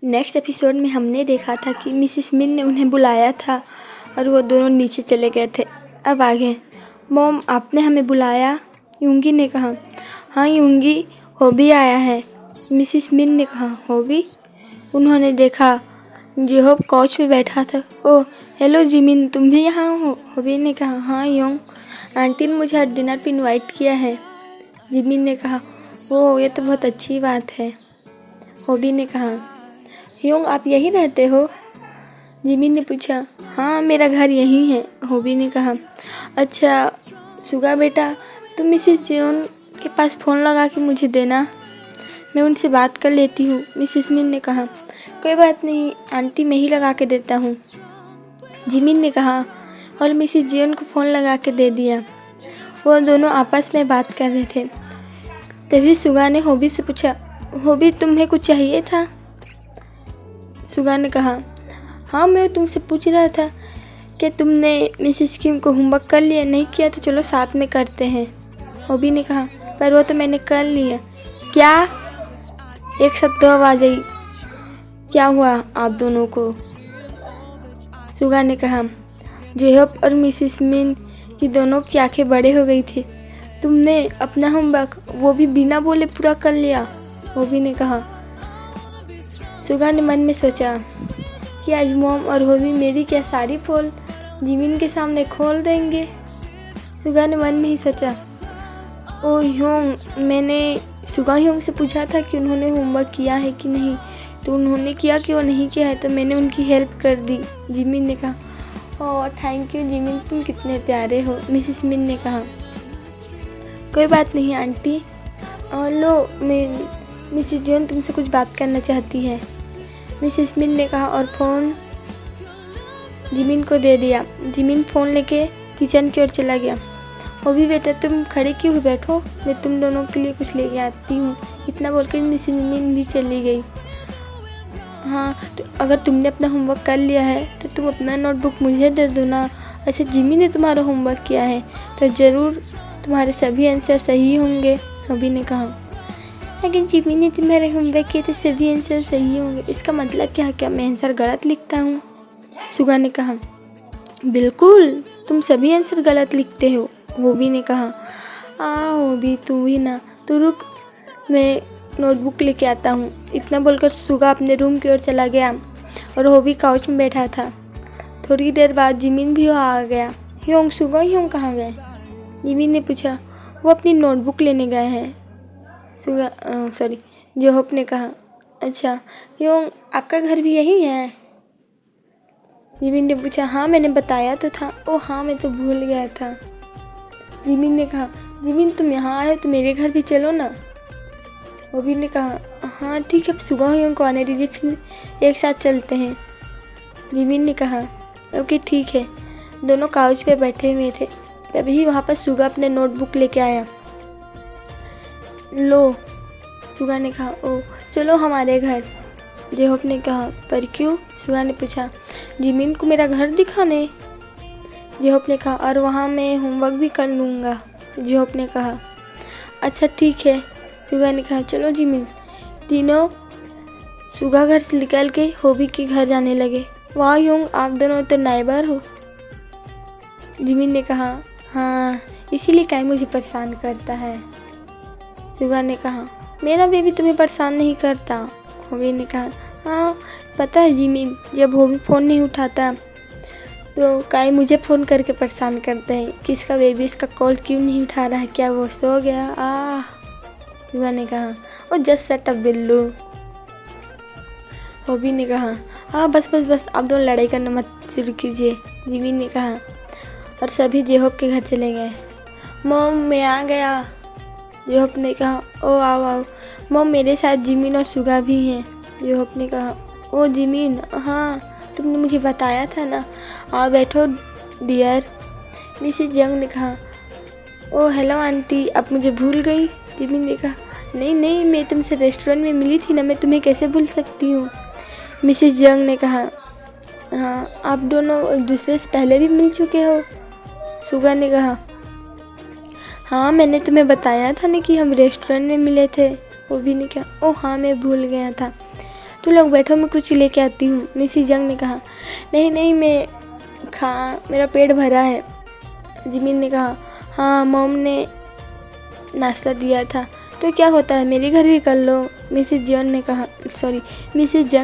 Next episode में हमने देखा था कि मिसिस मिन ने उन्हें बुलाया था और वो दोनों नीचे चले गए थे। अब आगे, मॉम आपने हमें बुलाया? यूंगी ने कहा। हाँ यूंगी, हॉबी आया है। मिसिस मिन ने कहा। हॉबी? उन्होंने देखा जेहोब काउच पे बैठा था। ओह हेलो जिमिन, तुम भी यहाँ हो? हॉबी ने कहा। हाँ योंग, आंटी ने मुझे आज डिनर पे इनवाइट किया है। जिमिन ने कहा। ओह ये तो बहुत अच्छी बात है। हॉबी ने कहा। योंग आप यहीं रहते हो? जिमिन ने पूछा। हाँ मेरा घर यहीं है, हॉबी ने कहा। अच्छा सुगा बेटा, तुम मिसिस जियोन के पास फ़ोन लगा के मुझे देना, मैं उनसे बात कर लेती हूँ। मिसिस मिन ने कहा। कोई बात नहीं आंटी, मैं ही लगा के देता हूँ, जिमिन ने कहा और मिसिस जियोन को फ़ोन लगा के दे दिया। वो दोनों आपस में बात कर रहे थे। तभी सुगा ने हॉबी से पूछा। हॉबी तुम्हें कुछ चाहिए था? सुगा ने कहा। हाँ मैं तुमसे पूछ रहा था कि तुमने मिसिस किम को होमवर्क कर लिया, नहीं किया तो चलो साथ में करते हैं। हॉबी ने कहा। पर वो तो मैंने कर लिया। क्या? एक साथ दो आवाज़ आई। क्या हुआ आप दोनों को? सुगा ने कहा। जेहोब और मिसिस मिन की दोनों की आंखें बड़े हो गई थी। तुमने अपना होमवर्क वो भी बिना बोले पूरा कर लिया, हॉबी ने कहा। सुगा ने मन में सोचा कि आज मॉम और हॉबी मेरी क्या सारी पोल जिमिन के सामने खोल देंगे। सुगा ने मन में ही सोचा। ओ ह्योंग, मैंने सुगा ह्योंग से पूछा था कि उन्होंने होमवर्क किया है कि नहीं, तो उन्होंने किया कि वो नहीं किया है, तो मैंने उनकी हेल्प कर दी, जिमिन ने कहा। ओह थैंक यू जिमिन, तुम कितने प्यारे हो, मिसिस मिन ने कहा। कोई बात नहीं आंटी। लो मिसिस जॉन तुमसे कुछ बात करना चाहती है, मिसिस मिन ने कहा और फ़ोन जिमिन को दे दिया। जिमिन फ़ोन लेके किचन की ओर चला गया। हॉबी बेटा तुम खड़े क्यों हो, बैठो, मैं तुम दोनों के लिए कुछ लेके आती हूँ। इतना बोलकर मिसिस मिन भी चली गई। हाँ तो अगर तुमने अपना होमवर्क कर लिया है तो तुम अपना नोटबुक मुझे दे दो ना। ऐसे जिमी ने तुम्हारा होमवर्क किया है तो ज़रूर तुम्हारे सभी आंसर सही होंगे, हॉबी ने कहा। अगर जिमी ने तुम्हारे होमवर्क किया तो सभी आंसर सही होंगे, इसका मतलब क्या मैं आंसर गलत लिखता हूँ, सुगा ने कहा। बिल्कुल, तुम सभी आंसर गलत लिखते हो, हॉबी ने कहा। हॉबी तू ही ना, तू रुक, मैं नोटबुक लेके आता हूँ। इतना बोलकर सुगा अपने रूम की ओर चला गया और हॉबी काउच में बैठा था। थोड़ी देर बाद जिमिन भी वहाँ आ गया। ह्योंग, सुगा ह्योंग कहाँ गए? जिमिन ने पूछा। वो अपनी नोटबुक लेने गए हैं, जेहोब ने कहा। अच्छा ह्योंग, आपका घर भी यहीं है? जिमिन ने पूछा। हाँ मैंने बताया तो था। ओ हाँ मैं तो भूल गया था, जिमिन ने कहा। जिमिन तुम यहाँ आए तो मेरे घर भी चलो ना, हॉबी ने कहा। हाँ ठीक है, सुगा ह्योंग को आने दीजिए, फिर एक साथ चलते हैं, जिमिन ने कहा। ओके ठीक है। दोनों काउच पे बैठे हुए थे। तभी वहाँ पर सुगा अपने नोटबुक लेके आया। लो, सुगा ने कहा। ओ चलो हमारे घर, जेहोब ने कहा। पर क्यों, सुगा ने पूछा। जिमिन को मेरा घर दिखाने, जेहोब ने कहा, और वहाँ मैं होमवर्क भी कर लूँगा, जेहोब ने कहा। अच्छा ठीक है, सुगा ने कहा। चलो जिमिन। तीनों सुगा घर से निकल के हॉबी के घर जाने लगे। वाह ह्योंग, आप दोनों तो नाइबर हो, जिमिन ने कहा। हाँ इसीलिए काई मुझे परेशान करता है, सुगा ने कहा। मेरा बेबी तुम्हें परेशान नहीं करता, हॉबी ने कहा। हाँ पता है जिमिन, जब हॉबी फ़ोन नहीं उठाता तो काई मुझे फ़ोन करके परेशान करता है कि इसका बेबी इसका कॉल क्यों नहीं उठा रहा है, क्या वो सो गया? सुगा ने कहा। Oh just shut up Billu, Hobi ने कहा। हाँ बस आप दोनों लड़ाई करना मत शुरू कीजिए, जिमिन ने कहा। और सभी जेहोब के घर चले गए। मॉम मैं आ गया, जेहोब ने कहा। ओ आओ, मॉम मेरे साथ जिमिन और सुगा भी हैं, जेहोब ने कहा। ओ जिमिन, हाँ तुमने मुझे बताया था ना, आओ बैठो डियर, मिसेस जंग ने कहा। ओ हेलो आंटी, आप मुझे भूल गई, जिमिन ने कहा। नहीं मैं तुमसे रेस्टोरेंट में मिली थी ना, मैं तुम्हें कैसे भूल सकती हूँ, मिसेस जंग ने कहा। हाँ आप दोनों एक दूसरे से पहले भी मिल चुके हो, सुगा ने कहा। हाँ मैंने तुम्हें बताया था ना कि हम रेस्टोरेंट में मिले थे, हॉबी ने कहा। ओ हाँ मैं भूल गया था। तुम लोग बैठो, मैं कुछ लेके आती हूँ। मिसिस जंग ने कहा। नहीं नहीं, मेरा पेट भरा है। जिमिन ने कहा। हाँ, मॉम ने नाश्ता दिया था, तो क्या होता है, मेरे घर भी कर लो। मिसिस जंग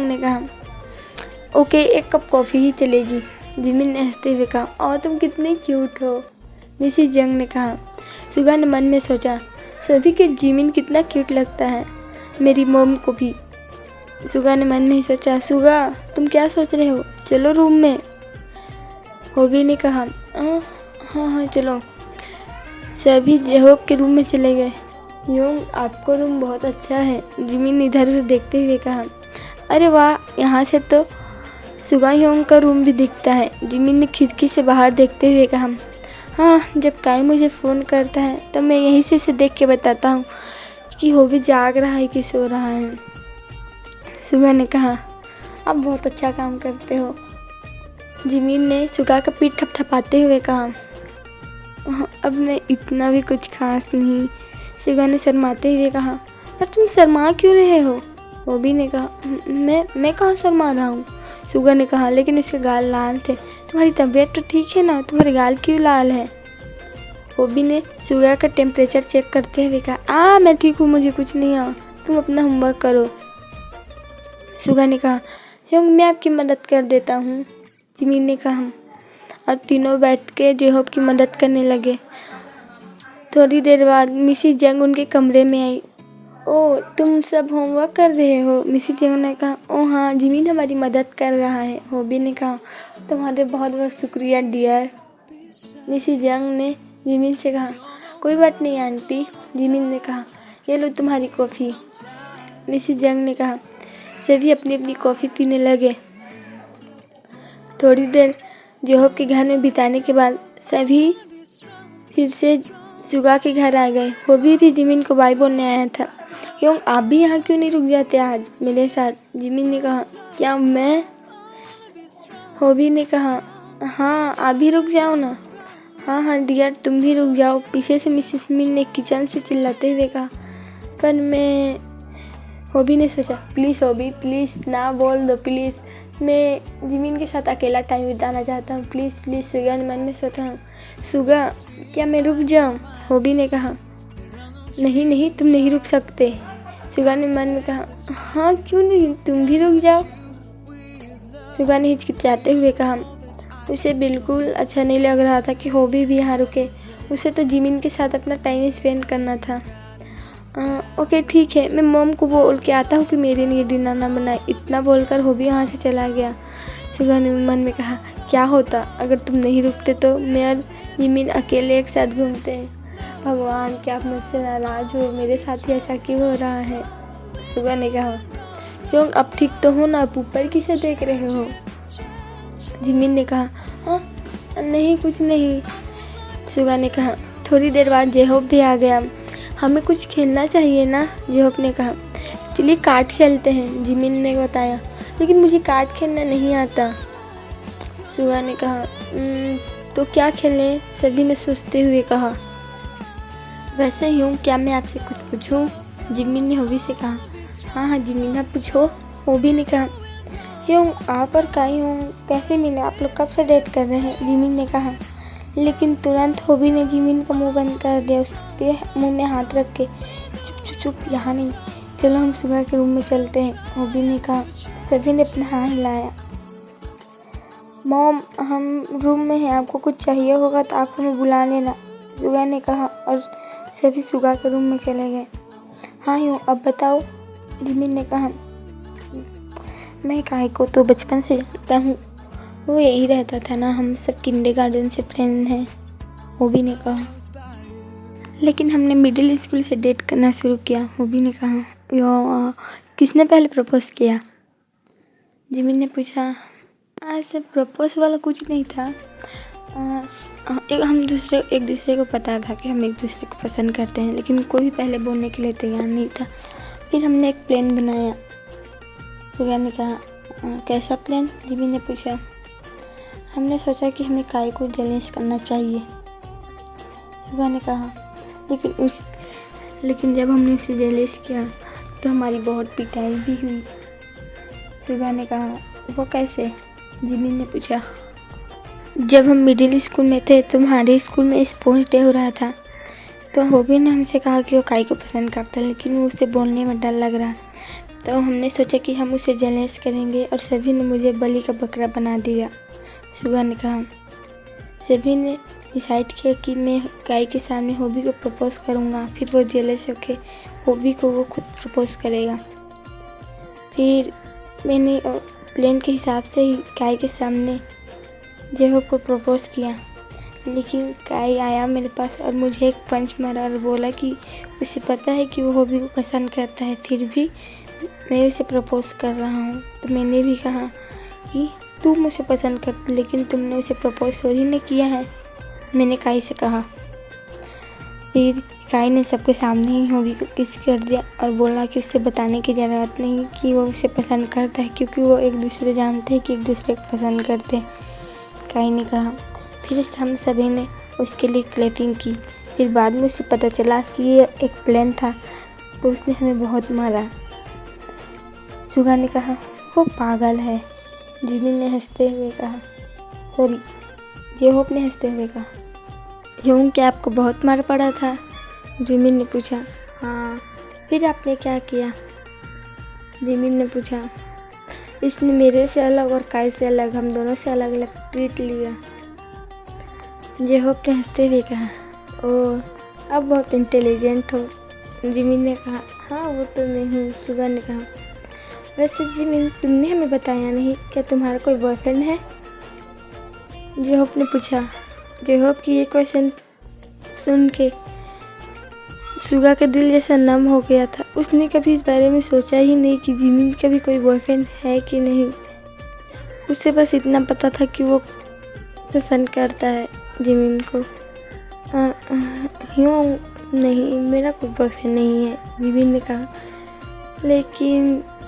ने कहा। ओके, एक कप कॉफ़ी ही चलेगी। जिमिन ने हंसते हुए कहा। और तुम कितनी क्यूट हो, मिसिस जंग ने कहा। सुगा ने मन में सोचा, सभी के जिमिन कितना क्यूट लगता है, मेरी मॉम को भी। सुगा ने मन में ही सोचा। सुगा, तुम क्या सोच रहे हो, चलो रूम में। होबी ने कहा। हाँ चलो। सभी जेहोब के रूम में चले गए। योंग, आपको रूम बहुत अच्छा है, जिमिन इधर से देखते हुए कहा। अरे वाह, यहाँ से तो सुगा योंग का रूम भी दिखता है, जिमिन ने खिड़की से बाहर देखते हुए कहा। हाँ, जब काई मुझे फ़ोन करता है तब मैं यहीं से उसे देख के बताता हूँ कि होबी जाग रहा है कि सो रहा है। सुगा ने कहा। आप बहुत अच्छा काम करते हो, जिमिन ने सुगा का पीठ थपथपाते हुए कहा। अब मैं इतना भी कुछ खास नहीं, सुगा ने शर्माते हुए कहा। पर तुम शर्मा क्यों रहे हो, होबी ने कहा। मैं कहाँ शर्मा रहा हूँ, सुगा ने कहा, लेकिन उसके गाल लाल थे। तुम्हारी तबीयत तो ठीक है ना, तुम्हारे गाल क्यों लाल है। होबी ने सुगा का टेम्परेचर चेक करते हुए कहा। मैं ठीक हूँ, मुझे कुछ नहीं हुआ, तुम अपना होमवर्क करो। सुगा ने कहा। योंग, मैं आपकी मदद कर देता हूँ, जिमिन ने कहा। और तीनों बैठ के जेहोब की मदद करने लगे। थोड़ी देर बाद मिसिस जंग उनके कमरे में आई। ओह, तुम सब होमवर्क कर रहे हो, मिसिस जंग ने कहा। ओह हाँ, जिमिन हमारी मदद कर रहा है, होबी ने कहा। तुम्हारे बहुत बहुत शुक्रिया डियर, मिसिस जंग ने जिमिन से कहा। कोई बात नहीं आंटी, जिमिन ने कहा। ये लो तुम्हारी कॉफ़ी, मिसिस जंग ने कहा। सभी अपनी अपनी कॉफ़ी पीने लगे। थोड़ी देर जेहोब के घर में बिताने के बाद सभी फिर से सुगा के घर आ गए। होबी भी जिमिन को बाय बोलने आया था। योंग, आप भी यहाँ क्यों नहीं रुक जाते आज मेरे साथ, जिमिन ने कहा। क्या मैं, होबी ने कहा। हाँ, आप भी रुक जाओ ना। हाँ डियर, तुम भी रुक जाओ, पीछे से मिसिस मिन ने किचन से चिल्लाते हुए कहा। पर मैं, होबी ने सोचा। प्लीज़ होबी, प्लीज़ ना बोल दो प्लीज़, मैं जिमिन के साथ अकेला टाइम बिताना चाहता हूँ, प्लीज़ प्लीज़। सुगा ने मन में सोचा। सुगा, क्या मैं रुक जाऊँ, होबी ने कहा। नहीं, तुम नहीं रुक सकते, सुगा ने मन में कहा। हाँ क्यों नहीं, तुम भी रुक जाओ, सुगा ने हिचकिचाते हुए कहा। उसे बिल्कुल अच्छा नहीं लग रहा था कि होबी भी यहाँ रुके। उसे तो जिमिन के साथ अपना टाइम स्पेंड करना था। ओके ठीक है, मैं मॉम को बोल के आता हूँ कि मेरे लिए डिनर ना बनाए। इतना बोलकर होबी वहाँ से चला गया। सुगा ने मन में कहा, क्या होता अगर तुम नहीं रुकते तो मैं और जिमिन अकेले एक साथ घूमते हैं। भगवान, क्या आप मुझसे नाराज़ हो, मेरे साथ ही ऐसा क्यों हो रहा है। सुगा ने कहा। योंग, अब ठीक तो हो ना, आप ऊपर किसे देख रहे हो, जिमिन ने कहा। हाँ नहीं, कुछ नहीं, सुगा ने कहा। थोड़ी देर बाद जेहोब भी आ गया। हमें कुछ खेलना चाहिए ना, जेहोब ने कहा। चलिए कार्ड खेलते हैं, जिमिन ने बताया। लेकिन मुझे कार्ड खेलना नहीं आता, सुगा ने कहा। तो क्या खेलें, सभी ने सोचते हुए कहा। वैसे यूँ, क्या मैं आपसे कुछ पूछूं, जिमिन ने होबी से कहा। हाँ जिमिन, आप पूछो, होबी ने कहा। यूँ, आप और काई यूँ कैसे मिले, आप लोग कब से डेट कर रहे हैं, जिमिन ने कहा। लेकिन तुरंत होबी ने जिमिन का मुंह बंद कर दिया, उसके मुंह में हाथ रख के। चुप, यहाँ नहीं, चलो हम सुगा के रूम में चलते हैं, होबी ने कहा। सभी ने अपना हाँ हिलाया। मॉम, हम रूम में हैं, आपको कुछ चाहिए होगा तो आप हमें बुला लेना, सुगा ने कहा। और सभी सुगा के रूम में चले गए। हाँ यूँ, अब बताओ, जिमिन ने कहा। मैं काई को तो बचपन से जानता हूँ, वो यही रहता था ना, हम सब किंडरगार्टन से फ्रेंड हैं, होबी ने कहा। लेकिन हमने मिडिल स्कूल से डेट करना शुरू किया, होबी ने कहा। किसने पहले प्रपोज किया, जिमिन ने पूछा। ऐसे प्रपोज वाला कुछ नहीं था, एक दूसरे को पता था कि हम एक दूसरे को पसंद करते हैं, लेकिन कोई भी पहले बोलने के लिए तैयार नहीं था। फिर हमने एक प्लान बनाया, सुगा ने कहा। कैसा प्लान, जिमिन ने पूछा। हमने सोचा कि हमें काई को जेलस करना चाहिए, सुगा ने कहा। लेकिन जब हमने उसे जेलस किया तो हमारी बहुत पिटाई भी हुई, सुगा ने कहा। वो कैसे? जिमिन ने पूछा। जब हम मिडिल स्कूल में थे तो हमारे स्कूल में स्पोर्ट्स डे हो रहा था, तो होबी ने हमसे कहा कि वो काई को पसंद करता है, लेकिन वो उसे बोलने में डर लग रहा। तो हमने सोचा कि हम उसे जलेस करेंगे और सभी ने मुझे बलि का बकरा बना दिया, सुगा ने कहा। सभी ने डिसाइड किया कि मैं काई के सामने होबी को प्रपोज करूँगा, फिर वो जेलस होके होबी को वो खुद प्रपोज करेगा। फिर मैंने प्लान के हिसाब से ही काई के सामने जेहोब को प्रपोज किया, लेकिन काई आया मेरे पास और मुझे एक पंच मारा और बोला कि उसे पता है कि वो होबी को पसंद करता है, फिर भी मैं उसे प्रपोज कर रहा हूँ। तो मैंने भी कहा कि तू मुझे पसंद करती, लेकिन तुमने उसे प्रपोज थोड़ी ना किया है, मैंने काई से कहा। फिर काई ने सबके सामने ही होबी को किस कर दिया और बोला कि उसे बताने की ज़रूरत नहीं कि वो उसे पसंद करता है, क्योंकि वो एक दूसरे जानते हैं कि एक दूसरे को पसंद करते हैं, काई ने कहा। फिर हम सभी ने उसके लिए क्लैपिंग की। फिर बाद में उसे पता चला कि ये एक प्लान था, तो उसने हमें बहुत मारा, सुगा ने कहा। वो पागल है, जिमिन ने हंसते हुए कहा। सॉरी, जेहोब ने हंसते हुए कहा। यूं क्या आपको बहुत मार पड़ा था? जिमिन ने पूछा। हाँ। फिर आपने क्या किया? जिमिन ने पूछा। इसने मेरे से अलग और काई से अलग, हम दोनों से अलग अलग ट्रीट लिया, जेहोब ने हंसते हुए कहा। ओह, अब बहुत इंटेलिजेंट हो, जिमिन ने कहा। हाँ वो तो मैं हूँ, सुगा ने कहा। वैसे जिमिन, तुमने हमें बताया नहीं, क्या तुम्हारा कोई बॉयफ्रेंड है? जेहोब ने पूछा। जेहोब की ये क्वेश्चन सुन के सुगा का दिल जैसा नम हो गया था। उसने कभी इस बारे में सोचा ही नहीं कि जिमिन का भी कोई बॉयफ्रेंड है कि नहीं। उसे बस इतना पता था कि वो पसंद करता है जिमिन को। यूँ नहीं, मेरा कोई बॉयफ्रेंड नहीं है, जिमिन ने कहा।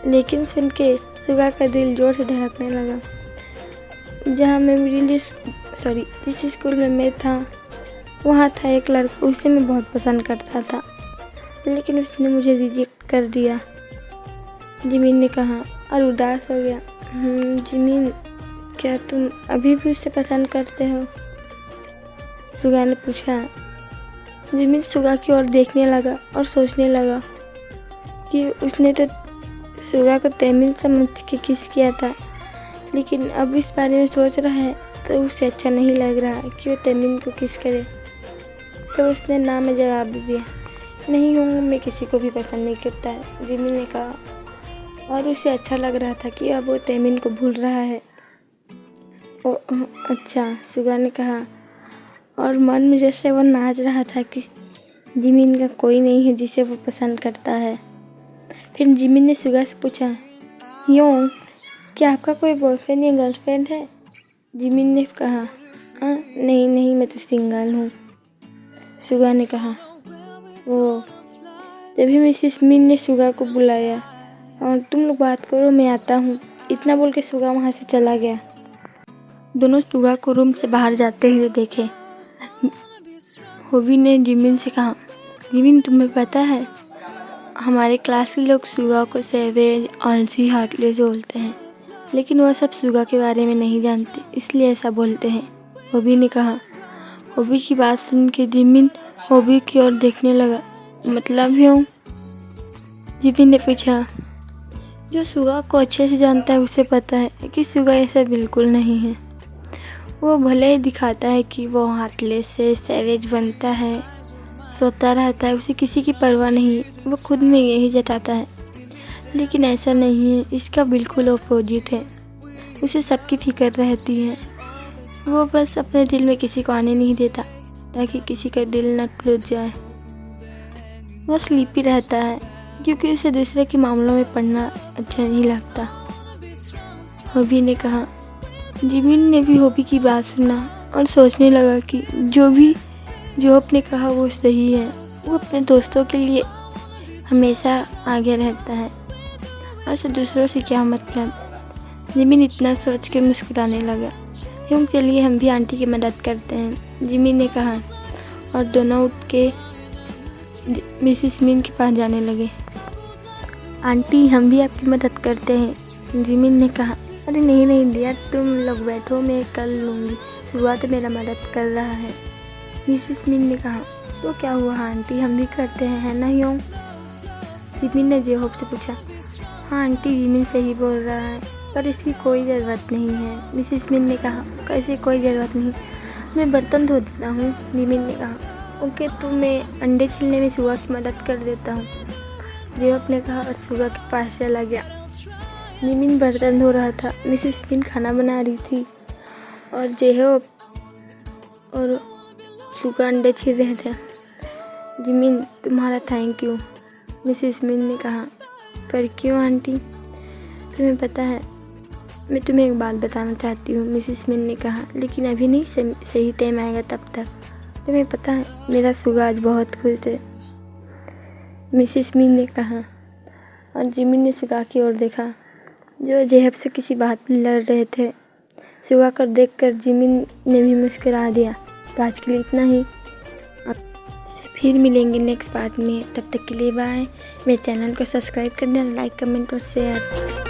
लेकिन सुन के सुगा का दिल जोर से धड़कने लगा। जहाँ मैं जिस स्कूल में मैं था, वहाँ था एक लड़का, उसे मैं बहुत पसंद करता था, लेकिन उसने मुझे रिजेक्ट कर दिया, जिमिन ने कहा और उदास हो गया। जिमिन, क्या तुम अभी भी उसे पसंद करते हो? सुगा ने पूछा। जिमिन सुगा की ओर देखने लगा और सोचने लगा कि उसने तो सुगा को तमिल समझ के किस किया था, लेकिन अब इस बारे में सोच रहा है तो उसे अच्छा नहीं लग रहा कि वो तमिल को किस करे। तो उसने ना में जवाब दे दिया। नहीं हूँ, मैं किसी को भी पसंद नहीं करता है, जिमिन ने कहा। और उसे अच्छा लग रहा था कि अब वो तमिल को भूल रहा है। ओह अच्छा, सुगा ने कहा, और मन में जैसे वो नाच रहा था कि जिमिन का कोई नहीं है जिसे वो पसंद करता है। फिर जिमिन ने सुगा से पूछा, यूँ क्या आपका कोई बॉयफ्रेंड या गर्लफ्रेंड है? जिमिन ने कहा। नहीं, मैं तो सिंगल हूँ, सुगा ने कहा। वो तभी मिसेस मिन ने सुगा को बुलाया और तुम लोग बात करो, मैं आता हूँ, इतना बोल के सुगा वहाँ से चला गया। दोनों सुगा को रूम से बाहर जाते हुए देखे। होबी ने जिमिन से कहा, जिमिन तुम्हें पता है, हमारे क्लास के लोग सुगा को सेवेज, आलसी, हार्टलेस बोलते हैं, लेकिन वह सब सुगा के बारे में नहीं जानते, इसलिए ऐसा बोलते हैं, होबी ने कहा। होबी की बात सुन के जिमिन होबी की ओर देखने लगा। मतलब यूँ? जिमिन ने पूछा। जो सुगा को अच्छे से जानता है उसे पता है कि सुगा ऐसा बिल्कुल नहीं है। वो भले ही दिखाता है कि वो हार्टलेस से सैवेज बनता है, सोता रहता है, उसे किसी की परवाह नहीं, वो खुद में यही जताता है, लेकिन ऐसा नहीं है, इसका बिल्कुल अपोजिट है। उसे सबकी फिक्र रहती है, वो बस अपने दिल में किसी को आने नहीं देता ताकि किसी का दिल न टूट जाए। वो स्लीपी रहता है क्योंकि उसे दूसरे के मामलों में पढ़ना अच्छा नहीं लगता, होबी ने कहा। जिमिन ने भी होबी की बात सुना और सोचने लगा कि जो आपने कहा वो सही है। वो अपने दोस्तों के लिए हमेशा आगे रहता है और उसे दूसरों से क्या मतलब। जिमिन इतना सोच के मुस्कुराने लगा। यूँ चलिए हम भी आंटी की मदद करते हैं, जिमिन ने कहा, और दोनों उठ के मिसेस मिन के पास जाने लगे। आंटी, हम भी आपकी मदद करते हैं, जिमिन ने कहा, अरे नहीं नहीं डियर, तुम लोग बैठो, मैं कर लूँगी, सुगा तो मेरा मदद कर रहा है। मिसिस मिन ने कहा, तो क्या हुआ आंटी, हम भी करते हैं, है ना योंग? जिमिन ने जेहोब से पूछा। हाँ आंटी, जिमिन सही बोल रहा है, पर इसकी कोई ज़रूरत नहीं है। मिसिस मिन ने कहा, कैसे कोई ज़रूरत नहीं, मैं बर्तन धो देता हूँ। जिमिन ने कहा, ओके, तो मैं अंडे छीलने में सुगा की मदद कर देता हूँ। जेहोब ने कहा और सुगा के पास चला गया। जिमिन बर्तन धो रहा था, मिसिस मिन खाना बना रही थी और जेहोब और सुगा अंडे छील रहे थे। जिमिन, तुम्हारा थैंक यू, मिसिस मिन ने कहा। पर क्यों आंटी? तुम्हें पता है, मैं तुम्हें एक बात बताना चाहती हूँ, मिसिस मिन ने कहा, लेकिन अभी नहीं, सही टाइम आएगा तब तक। तुम्हें पता है, मेरा सुगा आज बहुत खुश है, मिसिस मिन ने कहा। और जिमिन ने सुगा की ओर देखा जो जेहब से किसी बात पर लड़ रहे थे। सुगा कर देखकर जिमिन ने भी मुस्कुरा दिया। तो आज के लिए इतना ही, फिर मिलेंगे नेक्स्ट पार्ट में, तब तक के लिए बाय। मेरे चैनल को सब्सक्राइब करना, लाइक कमेंट और शेयर।